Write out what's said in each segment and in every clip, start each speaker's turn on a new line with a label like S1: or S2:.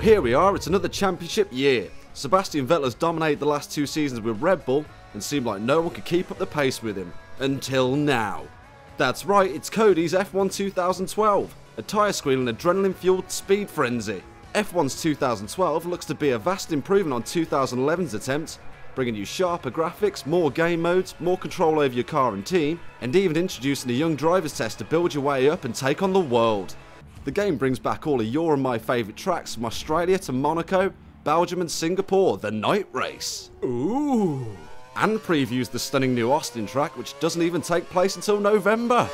S1: here we are, it's another championship year. Sebastian Vettel has dominated the last 2 seasons with Red Bull and seemed like no one could keep up the pace with him. Until now. That's right, it's Cody's F1 2012, a tyre squealing adrenaline-fueled speed frenzy. F1's 2012 looks to be a vast improvement on 2011's attempt, bringing you sharper graphics, more game modes, more control over your car and team, and even introducing a young driver's test to build your way up and take on the world. The game brings back all of your and my favourite tracks from Australia to Monaco, Belgium and Singapore, the night race. Ooh! And previews the stunning new Austin track, which doesn't even take place until November.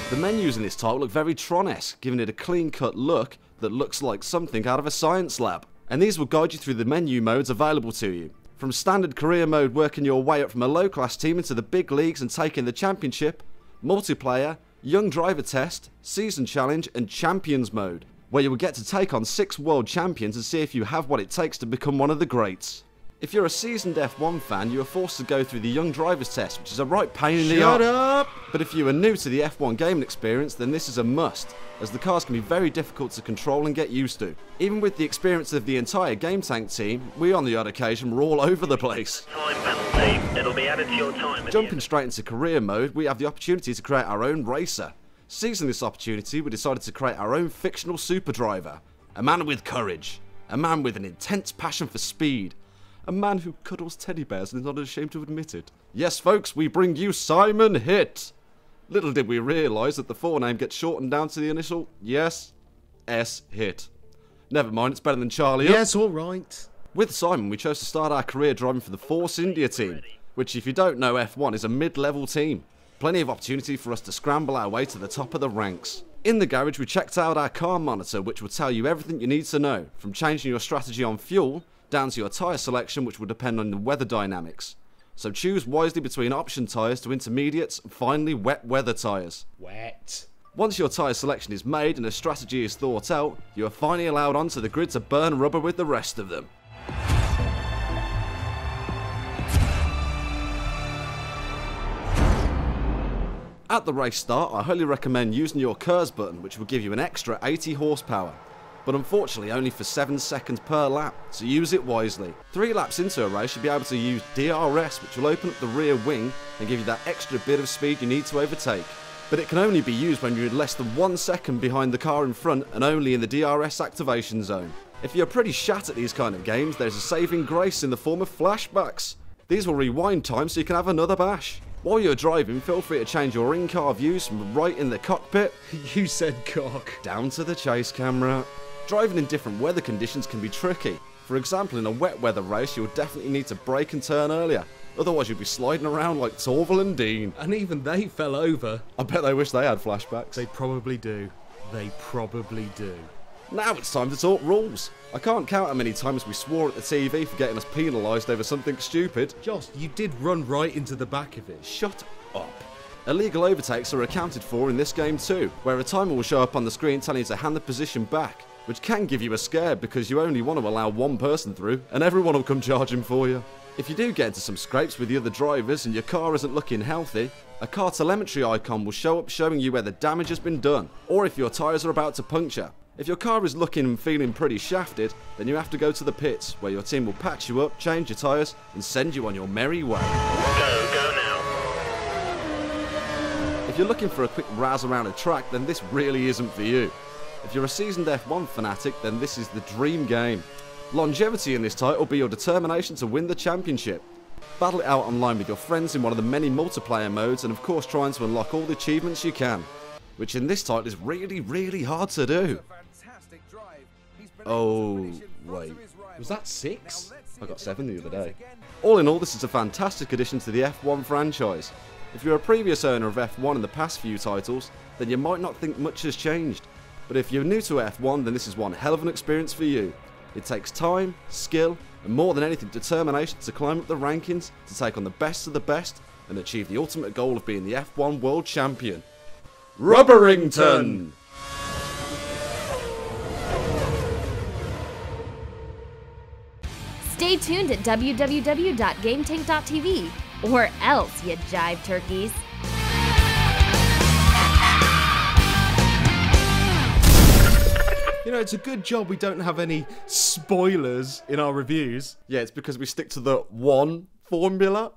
S1: The menus in this title look very Tron-esque, giving it a clean-cut look that looks like something out of a science lab. And these will guide you through the menu modes available to you. From standard career mode, working your way up from a low-class team into the big leagues and taking the championship, multiplayer, young driver test, season challenge and champions mode, where you will get to take on 6 world champions and see if you have what it takes to become one of the greats. If you're a seasoned F1 fan, you are forced to go through the young driver's test, which is a right pain in the arse. Shut up! But if you are new to the F1 gaming experience, then this is a must, as the cars can be very difficult to control and get used to. Even with the experience of the entire GameTank team, we on the odd occasion were all over the place.
S2: Time penalty. It'll be added to your time.
S1: Jumping straight into career mode, we have the opportunity to create our own racer. Seizing this opportunity, we decided to create our own fictional super driver. A man with courage. A man with an intense passion for speed. A man who cuddles teddy bears and is not ashamed to admit it. Yes, folks, we bring you Simon Hitt. Little did we realise that the forename gets shortened down to the initial, yes, S. Hitt. Never mind, it's better than Charlie.
S3: Yes, alright.
S1: With Simon, we chose to start our career driving for the Force India team, which if you don't know, F1 is a mid-level team. Plenty of opportunity for us to scramble our way to the top of the ranks. In the garage, we checked out our car monitor, which will tell you everything you need to know, from changing your strategy on fuel, down to your tyre selection, which will depend on the weather dynamics. So choose wisely between option tyres to intermediates and finally wet weather tyres.
S3: Wet.
S1: Once your tyre selection is made and a strategy is thought out, you are finally allowed onto the grid to burn rubber with the rest of them. At the race start, I highly recommend using your KERS button, which will give you an extra 80 horsepower. But unfortunately only for 7 seconds per lap, so use it wisely. 3 laps into a race, you'll be able to use DRS, which will open up the rear wing and give you that extra bit of speed you need to overtake. But it can only be used when you're less than 1 second behind the car in front and only in the DRS activation zone. If you're pretty shat at these kind of games, there's a saving grace in the form of flashbacks. These will rewind time so you can have another bash. While you're driving, feel free to change your in-car views from right in the cockpit,
S3: You said cock.
S1: down to the chase camera. Driving in different weather conditions can be tricky. For example, in a wet weather race, you'll definitely need to brake and turn earlier. Otherwise, you'll be sliding around like Torval and Dean.
S3: And even they fell over.
S1: I bet they wish they had flashbacks.
S3: They probably do. They probably do.
S1: Now it's time to talk rules. I can't count how many times we swore at the TV for getting us penalised over something stupid.
S3: Joss, you did run right into the back of it.
S1: Shut up. Illegal overtakes are accounted for in this game too, where a timer will show up on the screen telling you to hand the position back, which can give you a scare because you only want to allow one person through and everyone will come charging for you. If you do get into some scrapes with the other drivers and your car isn't looking healthy, a car telemetry icon will show up showing you where the damage has been done, or if your tyres are about to puncture. If your car is looking and feeling pretty shafted, then you have to go to the pits, where your team will patch you up, change your tyres, and send you on your merry way.
S2: Go now.
S1: If you're looking for a quick razz around a track, then this really isn't for you. If you're a seasoned F1 fanatic, then this is the dream game. Longevity in this title will be your determination to win the championship. Battle it out online with your friends in one of the many multiplayer modes, and of course trying to unlock all the achievements you can, which in this title is really, really hard to do. Oh, wait.
S3: Was that 6?
S1: I got 7 the other day. All in all, this is a fantastic addition to the F1 franchise. If you're a previous owner of F1 in the past few titles, then you might not think much has changed. But if you're new to F1, then this is one hell of an experience for you. It takes time, skill, and more than anything determination to climb up the rankings, to take on the best of the best, and achieve the ultimate goal of being the F1 World Champion. Rubberington!
S4: Stay tuned at www.GameTankTV, or else, you jive turkeys.
S3: You know, it's a good job we don't have any spoilers in our reviews.
S1: Yeah, it's because we stick to the one formula.